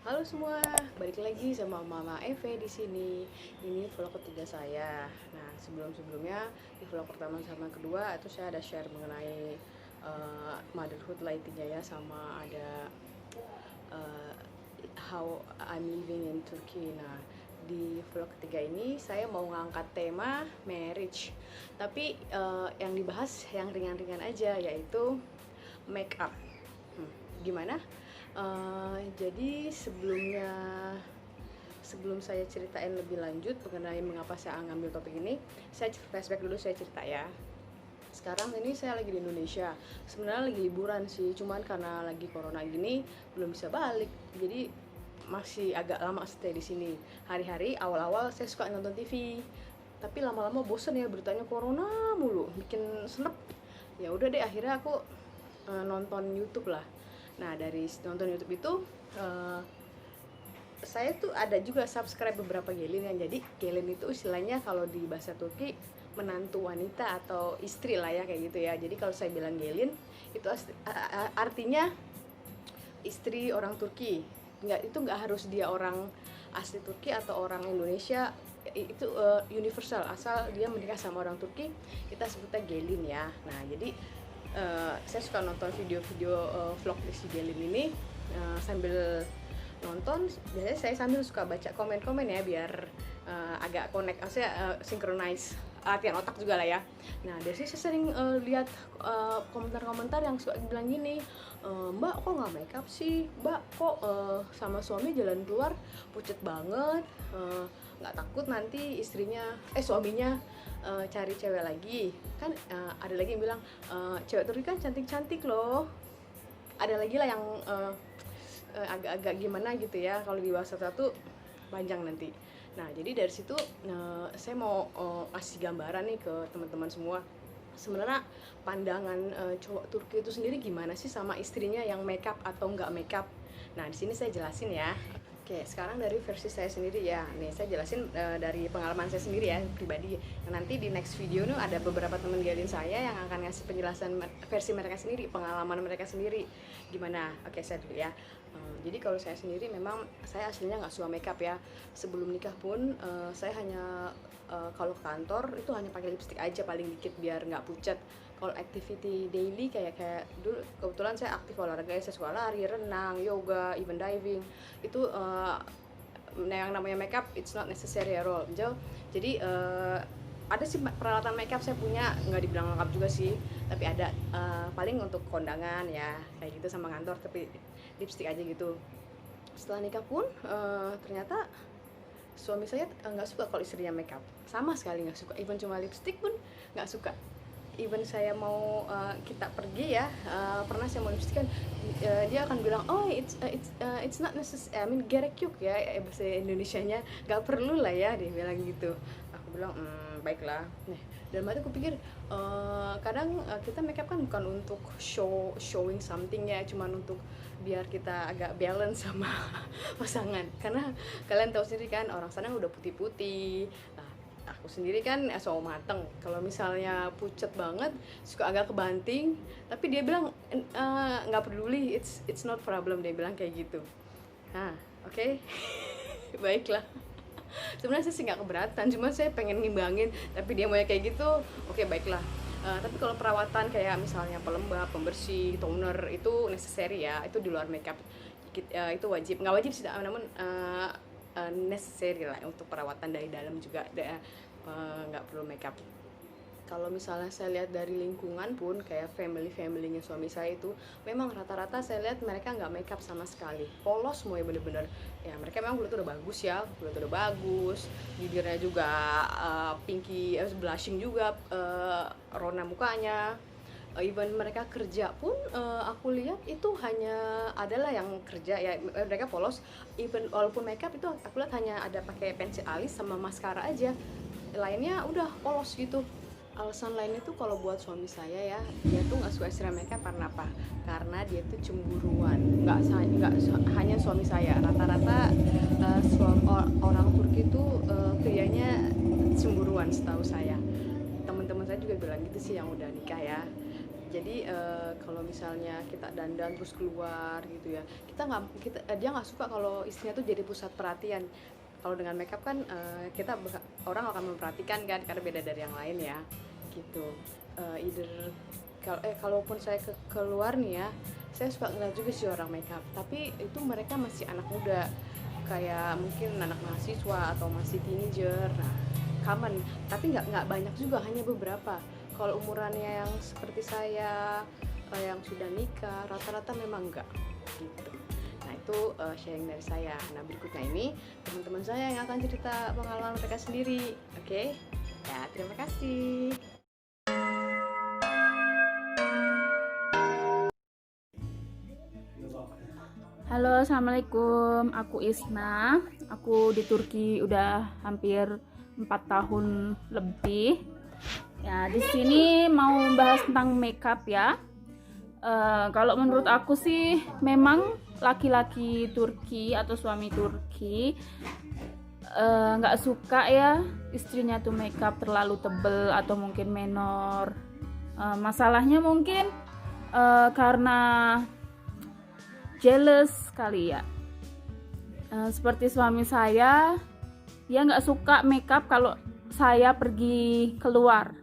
Halo semua, balik lagi sama Mama Eve di sini. Ini vlog ketiga saya. Nah, sebelumnya di vlog pertama sama kedua itu saya ada share mengenai motherhood lah intinya ya, sama ada uh, how I'm living in Turkey. Nah, di vlog ketiga ini saya mau ngangkat tema marriage. Tapi yang dibahas yang ringan-ringan aja, yaitu make up. Gimana? Jadi sebelum saya ceritain lebih lanjut mengenai mengapa saya ngambil topik ini, saya flashback dulu, saya cerita ya. Sekarang ini saya lagi di Indonesia. Sebenarnya lagi liburan sih, cuman karena lagi corona gini belum bisa balik. Jadi masih agak lama stay di sini. Hari-hari awal-awal saya suka nonton TV, tapi lama-lama bosen ya beritanya corona mulu, bikin senep. Ya udah deh, akhirnya aku nonton YouTube lah. Nah, dari nonton YouTube itu saya tuh ada juga subscribe beberapa gelin. Yang jadi gelin itu istilahnya kalau di bahasa Turki menantu wanita atau istri lah ya, kayak gitu ya. Jadi kalau saya bilang gelin itu artinya istri orang Turki. Itu nggak harus dia orang asli Turki atau orang Indonesia, itu universal, asal dia menikah sama orang Turki kita sebutnya gelin ya. Nah, jadi saya suka nonton video-video vlog si Gelin ini sambil nonton. Biasanya saya sambil suka baca komen-komen ya, biar agak connect, maksudnya synchronize latihan otak juga lah ya. Nah, dari sini saya sering lihat komentar-komentar yang suka bilang gini, Mbak kok nggak make up sih, Mbak kok sama suami jalan keluar pucet banget, nggak takut nanti suaminya cari cewek lagi kan. Ada lagi yang bilang cewek Turki kan cantik-cantik loh. Ada lagi lah yang agak-agak gimana gitu ya, kalau di bahasa satu panjang nanti. Nah, jadi dari situ saya mau kasih gambaran nih ke teman-teman semua. Sebenarnya pandangan cowok Turki itu sendiri gimana sih sama istrinya yang makeup atau nggak makeup. Nah, di sini saya jelasin ya. Oke, sekarang dari versi saya sendiri ya. Nih, saya jelasin dari pengalaman saya sendiri ya, pribadi. Nah, nanti di next video nih ada beberapa teman gelin saya yang akan ngasih penjelasan versi mereka sendiri, pengalaman mereka sendiri. Gimana? Oke, saya dulu ya. Jadi kalau saya sendiri memang saya aslinya nggak suka makeup ya. Sebelum nikah pun saya hanya kalau ke kantor itu hanya pakai lipstick aja paling dikit biar nggak pucat. Kalau activity daily kayak dulu kebetulan saya aktif olahraga, saya suka lari, renang, yoga, even diving. Itu yang namanya makeup it's not necessary at all. Jadi ada sih peralatan makeup saya punya, nggak dibilang lengkap juga sih, tapi ada paling untuk kondangan ya kayak gitu sama kantor, tapi lipstick aja gitu. Setelah nikah pun ternyata suami saya nggak suka kalau istrinya makeup, sama sekali nggak suka, even cuma lipstick pun nggak suka. Even saya mau kita pergi ya, pernah saya mau lipstick kan, dia akan bilang oh it's not necessary, I mean gerekyuk ya, bahasa Indonesianya nggak perlu lah ya, dia bilang gitu. Aku bilang baiklah. Nah, dalam hati aku pikir kadang kita makeup kan bukan untuk showing something ya, cuman untuk biar kita agak balance sama pasangan. Karena kalian tahu sendiri kan, orang sana udah putih-putih. Nah, aku sendiri kan so mateng, kalau misalnya pucet banget suka agak kebanting, tapi dia bilang nggak peduli, it's not problem, dia bilang kayak gitu. Nah, oke. Baiklah. Sebenarnya saya sih nggak keberatan, cuma saya pengen ngimbangin, tapi dia mau kayak gitu. Oke, baiklah. Tapi kalau perawatan kayak misalnya pelembab, pembersih, toner itu necessary ya, itu di luar makeup. Itu wajib, nggak wajib sih, namun necessary lah untuk perawatan dari dalam juga, nggak perlu makeup. Kalau misalnya saya lihat dari lingkungan pun kayak familynya suami saya itu memang rata-rata saya lihat mereka nggak makeup sama sekali, polos semua ya, bener-bener ya. Mereka memang kulit udah bagus ya, kulit udah bagus, bibirnya juga pinky, blushing juga, rona mukanya. Even mereka kerja pun aku lihat itu hanya adalah yang kerja ya, mereka polos. Even walaupun makeup itu aku lihat hanya ada pakai pensil alis sama maskara aja, lainnya udah polos gitu. Alasan lainnya tuh kalau buat suami saya ya, dia tuh nggak suka extreme makeup karena apa? Karena dia tuh cemburuan. Nggak hanya suami saya, rata-rata orang Turki tuh prianya cemburuan setahu saya. Teman-teman saya juga bilang gitu sih yang udah nikah ya. Jadi kalau misalnya kita dandan terus keluar gitu ya, dia nggak suka kalau istrinya tuh jadi pusat perhatian. Kalau dengan makeup kan orang akan memperhatikan kan, karena beda dari yang lain ya gitu. Kalaupun saya keluar nih ya, saya suka ngeliat juga sih orang makeup, tapi itu mereka masih anak muda, kayak mungkin anak mahasiswa atau masih teenager. Nah, common, tapi nggak banyak juga, hanya beberapa. Kalau umurannya yang seperti saya, yang sudah nikah, rata-rata memang enggak gitu. Nah itu sharing dari saya. Nah berikutnya ini teman-teman saya yang akan cerita pengalaman mereka sendiri. Oke? Ya, terima kasih. Halo, assalamualaikum. Aku Isna. Aku di Turki udah hampir 4 tahun lebih. Ya, di sini mau bahas tentang makeup ya. Kalau menurut aku sih, memang laki-laki Turki atau suami Turki nggak suka ya istrinya tuh makeup terlalu tebel atau mungkin menor. Masalahnya mungkin karena jealous kali ya. Seperti suami saya, dia nggak suka makeup kalau saya pergi keluar.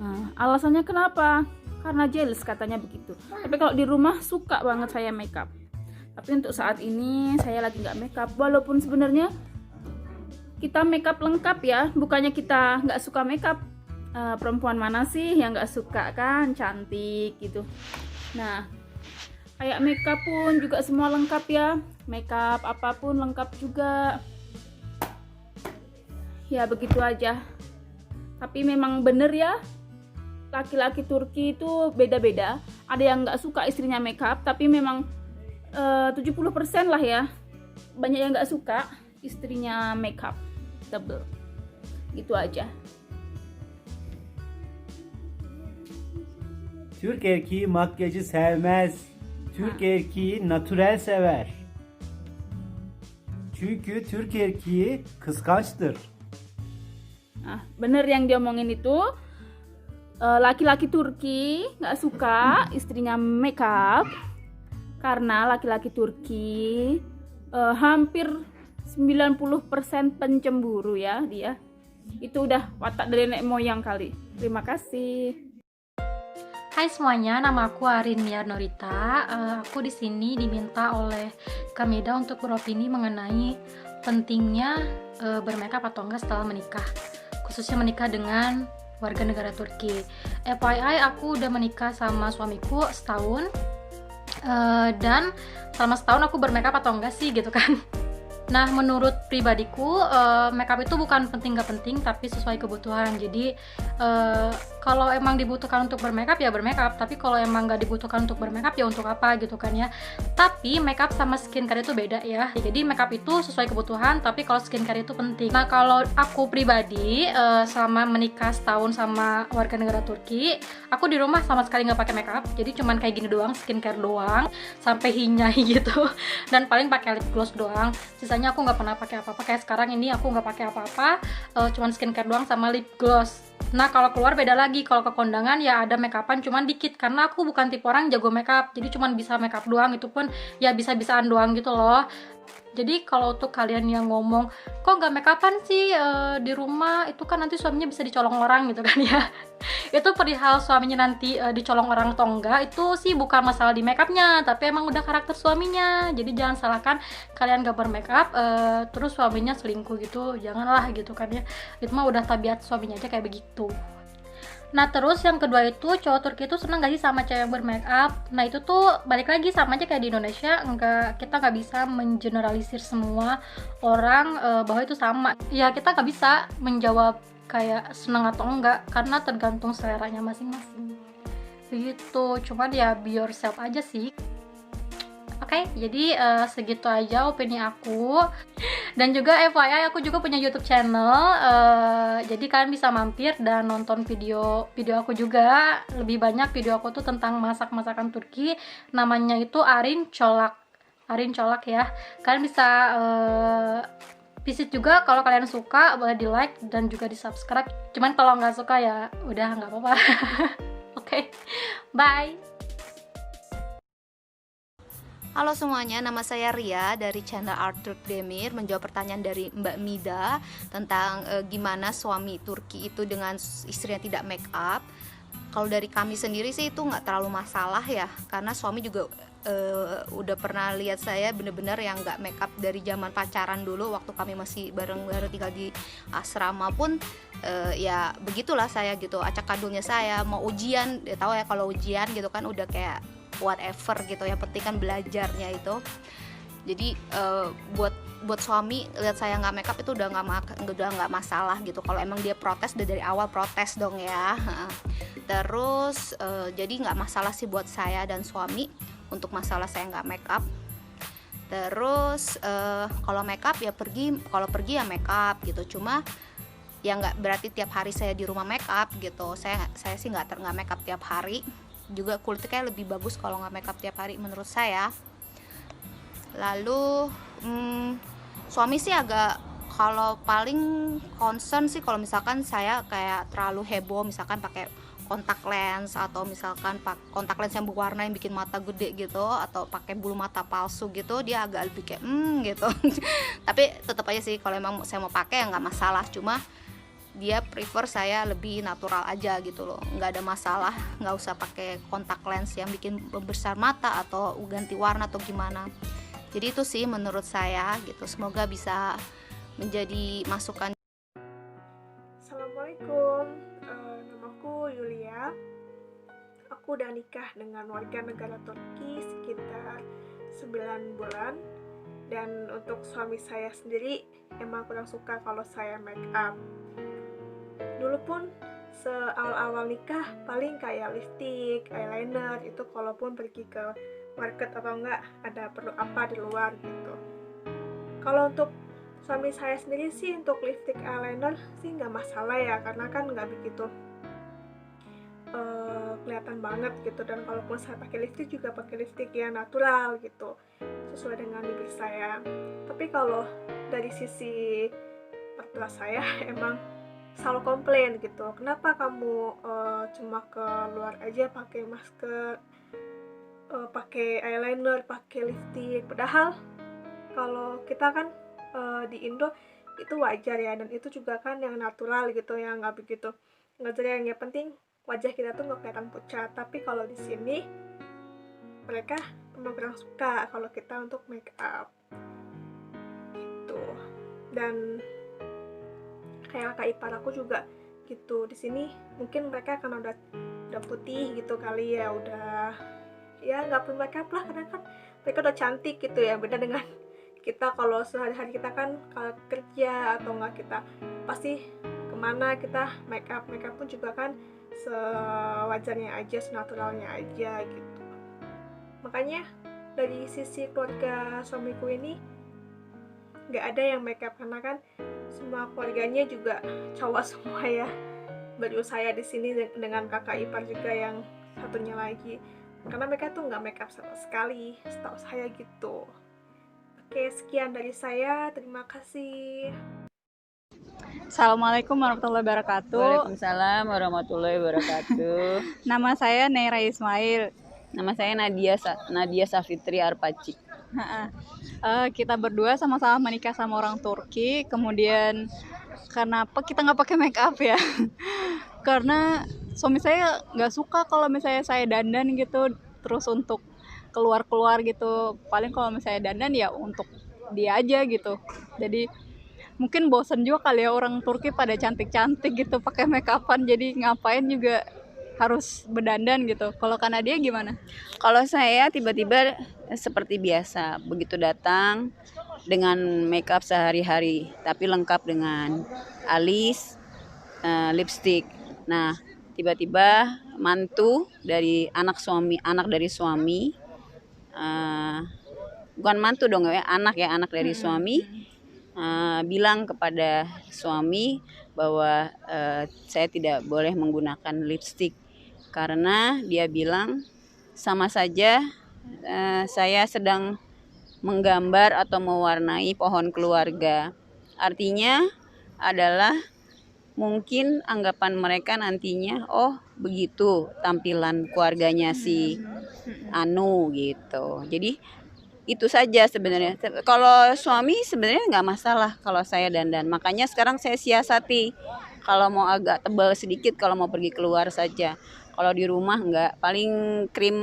Nah, alasannya kenapa? Karena jealous katanya begitu. Tapi kalau di rumah suka banget saya makeup. Tapi untuk saat ini saya lagi nggak makeup. Walaupun sebenarnya kita makeup lengkap ya, bukannya kita nggak suka makeup. Perempuan mana sih yang nggak suka kan, cantik gitu. Nah, kayak makeup pun juga semua lengkap ya, makeup apapun lengkap juga. Ya begitu aja. Tapi memang bener ya, laki-laki Turki itu beda-beda. Ada yang nggak suka istrinya makeup, tapi memang 70% lah ya, banyak yang nggak suka istrinya makeup tebel. Gitu aja. Türk erkeği makyajı sevmez. Türk erkeği natürel sever. Çünkü Türk erkeği kıskançtır. Nah, bener yang dia omongin itu, laki-laki Turki nggak suka istrinya makeup karena laki-laki Turki hampir 90% pencemburu ya dia. Itu udah watak dari nenek moyang kali. Terima kasih. Hai semuanya, nama aku Arinia Norita. Aku di sini diminta oleh Kameda untuk beropini mengenai pentingnya bermakeup atau enggak setelah menikah, khususnya menikah dengan warga negara Turki. FYI, aku udah menikah sama suamiku setahun, dan selama setahun aku bermakeup atau enggak sih gitu kan. Nah, menurut pribadiku, makeup itu bukan penting gak penting, tapi sesuai kebutuhan. Jadi, kalau emang dibutuhkan untuk bermakeup ya bermakeup, tapi kalau emang gak dibutuhkan untuk bermakeup ya untuk apa gitu kan ya. Tapi makeup sama skincare itu beda ya. Jadi makeup itu sesuai kebutuhan, tapi kalau skincare itu penting. Nah, kalau aku pribadi, selama menikah setahun sama warga negara Turki, aku di rumah sama sekali gak pakai makeup. Jadi cuman kayak gini doang, skincare doang, sampai hinyai gitu. Dan paling pakai lip gloss doang. Sisanya aku nggak pernah pakai apa-apa. Kayak sekarang ini aku nggak pakai apa-apa, cuman skincare doang sama lip gloss. Nah, kalau keluar beda lagi. Kalau ke kondangan ya ada makeupan cuman dikit, karena aku bukan tipe orang jago makeup, jadi cuman bisa makeup doang, itu pun ya bisa-bisaan doang gitu loh. Jadi kalau untuk kalian yang ngomong kok nggak makeupan sih di rumah, itu kan nanti suaminya bisa dicolong orang gitu kan ya. Itu perihal suaminya nanti dicolong orang atau enggak, itu sih bukan masalah di makeupnya, tapi emang udah karakter suaminya. Jadi jangan salahkan kalian gak bermakeup terus suaminya selingkuh gitu, janganlah gitu kan ya. Itu mah udah tabiat suaminya aja kayak begitu. Nah, terus yang kedua itu, cowok Turki itu seneng gak sih sama cewek yang bermakeup? Nah, itu tuh balik lagi sama aja kayak di Indonesia, kita nggak bisa mengeneralisir semua orang bahwa itu sama. Ya, kita nggak bisa menjawab kayak seneng atau enggak, karena tergantung seleranya masing-masing. Begitu, cuman ya be yourself aja sih. Oke, jadi segitu aja opini aku. Dan juga FYI, aku juga punya YouTube channel, jadi kalian bisa mampir dan nonton video aku juga. Lebih banyak video aku tuh tentang masak-masakan Turki. Namanya itu Arin Çolak ya. Kalian bisa visit juga. Kalau kalian suka boleh di like dan juga di subscribe. Cuman kalau nggak suka ya udah nggak apa-apa. Oke. Oke, bye. Halo semuanya, nama saya Ria dari channel Art Turk Demir, menjawab pertanyaan dari Mbak Mida tentang gimana suami Turki itu dengan istrinya tidak make up. Kalau dari kami sendiri sih itu nggak terlalu masalah ya, karena suami juga udah pernah lihat saya bener-bener yang nggak make up dari zaman pacaran dulu, waktu kami masih bareng-bareng tinggal di asrama pun ya begitulah saya gitu, acak kadulnya saya mau ujian, ya tahu ya kalau ujian gitu kan udah kayak whatever gitu, yang penting kan belajarnya itu. Jadi buat suami lihat saya nggak makeup itu udah nggak masalah gitu. Kalau emang dia protes, udah dari awal protes dong ya. Terus jadi nggak masalah sih buat saya dan suami untuk masalah saya nggak makeup. Terus kalau makeup ya kalau pergi ya makeup gitu. Cuma ya nggak berarti tiap hari saya di rumah makeup gitu. Saya sih nggak makeup tiap hari. Juga kulitnya kayak lebih bagus kalau nggak makeup tiap hari menurut saya. Lalu suami sih agak, kalau paling concern sih kalau misalkan saya kayak terlalu heboh, misalkan pakai kontak lens atau misalkan kontak lens yang berwarna yang bikin mata gede gitu, atau pakai bulu mata palsu gitu, dia agak lebih kayak gitu. Tapi tetap aja sih kalau emang saya mau pakai ya nggak masalah, cuma dia prefer saya lebih natural aja gitu loh, nggak ada masalah, nggak usah pakai kontak lens yang bikin membesar mata atau ganti warna atau gimana. Jadi itu sih menurut saya gitu, semoga bisa menjadi masukan. Assalamualaikum, namaku Yulia. Aku udah nikah dengan warga negara Turki sekitar 9 bulan. Dan untuk suami saya sendiri emang kurang suka kalau saya make up. Dulu pun seawal-awal nikah paling kayak lipstick, eyeliner itu kalaupun pergi ke market atau enggak ada perlu apa di luar gitu. Kalau untuk suami saya sendiri sih untuk lipstick, eyeliner sih nggak masalah ya, karena kan nggak begitu kelihatan banget gitu. Dan kalaupun saya pakai lipstick juga pakai lipstick yang natural gitu, sesuai dengan bibir saya. Tapi kalau dari sisi mertua saya emang selalu komplain gitu, kenapa kamu cuma ke luar aja pakai masker, pakai eyeliner, pakai lipstick, padahal kalau kita kan di Indo itu wajar ya, dan itu juga kan yang natural gitu, yang nggak begitu ngejreng. Yang penting wajah kita tuh nggak kelihatan pucat. Tapi kalau di sini mereka memang kurang suka kalau kita untuk make up gitu. Dan kayak kakak ipar aku juga gitu, di sini mungkin mereka karena udah putih gitu kali ya, udah ya nggak perlu make up lah, karena kan mereka udah cantik gitu ya. Beda dengan kita, kalau sehari-hari kita kan kalau kerja atau nggak kita pasti kemana kita make up pun juga kan sewajarnya aja, senaturalnya aja gitu. Makanya dari sisi keluarga suamiku ini nggak ada yang make up, karena kan semua keluarganya juga cowok semua ya. Baru saya di sini dengan kakak ipar juga yang satunya lagi, karena mereka tuh nggak make up sama sekali, setahu saya gitu. Oke, sekian dari saya, terima kasih. Assalamualaikum warahmatullahi wabarakatuh. Waalaikumsalam warahmatullahi wabarakatuh. Nama saya Neira Ismail. Nama saya Nadia Safitri Arpaci. Kita berdua sama-sama menikah sama orang Turki. Kemudian kenapa kita nggak pakai make up ya? Karena suami saya nggak suka kalau misalnya saya dandan gitu, terus untuk keluar gitu. Paling kalau misalnya dandan ya untuk dia aja gitu. Jadi mungkin bosen juga kali ya, orang Turki pada cantik-cantik gitu pakai make upan, jadi ngapain juga harus berdandan gitu. Kalau Kanadia gimana? Kalau saya tiba-tiba seperti biasa, begitu datang dengan make up sehari-hari, tapi lengkap dengan alis, lipstick. Nah, tiba-tiba mantu dari anak dari suami, bukan mantu dong ya, anak dari suami, bilang kepada suami bahwa saya tidak boleh menggunakan lipstick, karena dia bilang sama saja saya sedang menggambar atau mewarnai pohon keluarga. Artinya adalah mungkin anggapan mereka nantinya, oh begitu tampilan keluarganya si Anu gitu. Jadi itu saja sebenarnya. Kalau suami sebenarnya nggak masalah kalau saya dandan. Makanya sekarang saya siasati. Kalau mau agak tebal sedikit, kalau mau pergi keluar saja. Kalau di rumah nggak, paling krim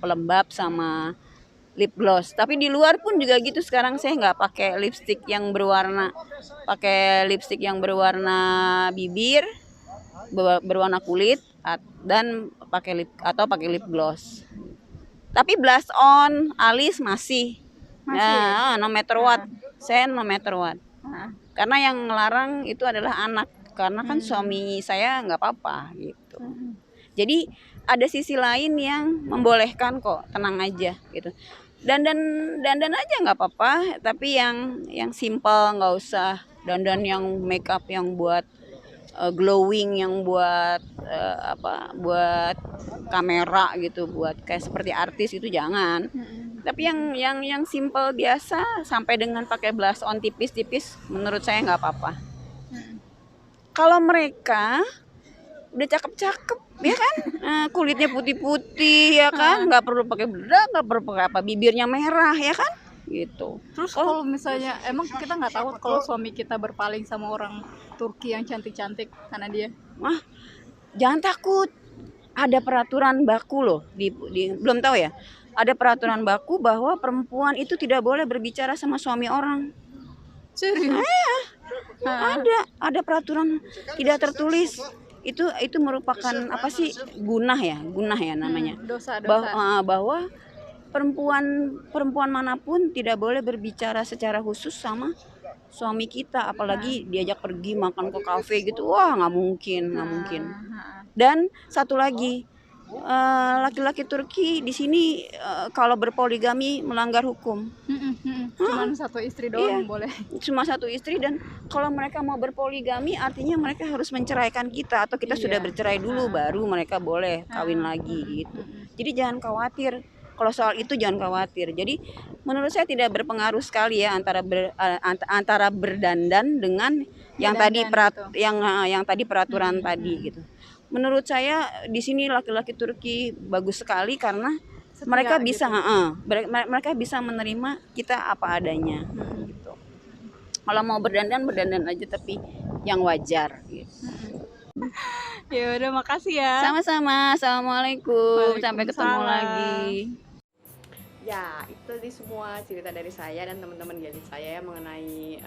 pelembab sama lip gloss. Tapi di luar pun juga gitu. Sekarang saya nggak pakai lipstick yang berwarna, pakai lipstick yang berwarna bibir, berwarna kulit, dan pakai lip gloss. Tapi blush on, alis masih. Nah, no matter what. Saya no matter what. Karena yang ngelarang itu adalah anak. Karena kan suami saya nggak apa-apa gitu. Jadi ada sisi lain yang membolehkan kok, tenang aja gitu. Dandan aja nggak apa-apa, tapi yang simple, nggak usah dandan yang make up yang buat glowing, yang buat buat kamera gitu, buat kayak seperti artis itu jangan. Tapi yang simple biasa sampai dengan pakai blush on tipis-tipis menurut saya nggak apa-apa. Kalau mereka udah cakep-cakep ya kan, kulitnya putih-putih ya kan, nggak perlu pakai bedak, nggak perlu pakai apa, bibirnya merah ya kan gitu. Terus kalau misalnya emang kita nggak tahu kalau suami kita berpaling sama orang Turki yang cantik-cantik karena dia, Jangan takut, ada peraturan baku loh, belum tahu ya, ada peraturan baku bahwa perempuan itu tidak boleh berbicara sama suami orang. serius? Ada peraturan tidak tertulis. Itu merupakan apa sih, gunah ya namanya. Dosa. Bahwa perempuan manapun tidak boleh berbicara secara khusus sama suami kita, apalagi diajak pergi makan ke kafe gitu. Wah, nggak mungkin. Dan satu lagi, laki-laki Turki di sini kalau berpoligami melanggar hukum. Cuman satu istri doang boleh. Cuma satu istri, dan kalau mereka mau berpoligami artinya mereka harus menceraikan kita, atau kita sudah bercerai dulu baru mereka boleh kawin lagi gitu. Jadi jangan khawatir. Kalau soal itu jangan khawatir. Jadi menurut saya tidak berpengaruh sekali ya antara berdandan dengan yang tadi peraturan tadi gitu. Menurut saya di sini laki-laki Turki bagus sekali karena mereka bisa mereka bisa menerima kita apa adanya gitu. Kalau mau berdandan aja, tapi yang wajar gitu. Ya udah, makasih ya. Sama-sama. Assalamualaikum. Sampai ketemu lagi. Ya, itu tadi semua cerita dari saya dan teman-teman Gelin saya mengenai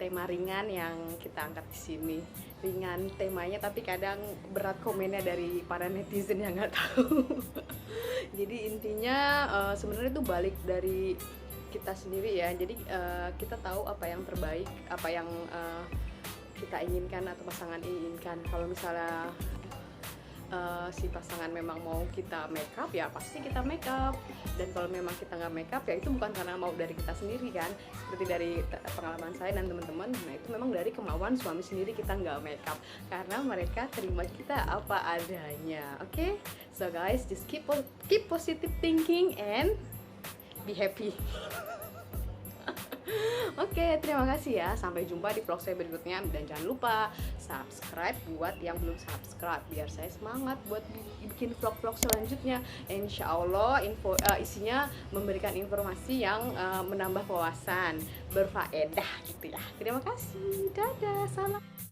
tema ringan yang kita angkat di sini. Ringan temanya, tapi kadang berat komennya dari para netizen yang nggak tahu. Jadi intinya sebenarnya itu balik dari kita sendiri ya. Jadi kita tahu apa yang terbaik, apa yang kita inginkan atau pasangan inginkan. Kalau misalnya si pasangan memang mau kita make up, ya pasti kita make up. Dan kalau memang kita nggak make up, ya itu bukan karena mau dari kita sendiri kan. Seperti dari pengalaman saya dan teman-teman, nah itu memang dari kemauan suami sendiri kita nggak make up, karena mereka terima kita apa adanya. Oke? So guys, just keep positive thinking and be happy. Oke, terima kasih ya. Sampai jumpa di vlog saya berikutnya. Dan jangan lupa subscribe buat yang belum subscribe, biar saya semangat buat bikin vlog-vlog selanjutnya. Insya Allah isinya memberikan informasi yang menambah wawasan, berfaedah gitu ya. Terima kasih. Dadah, salam.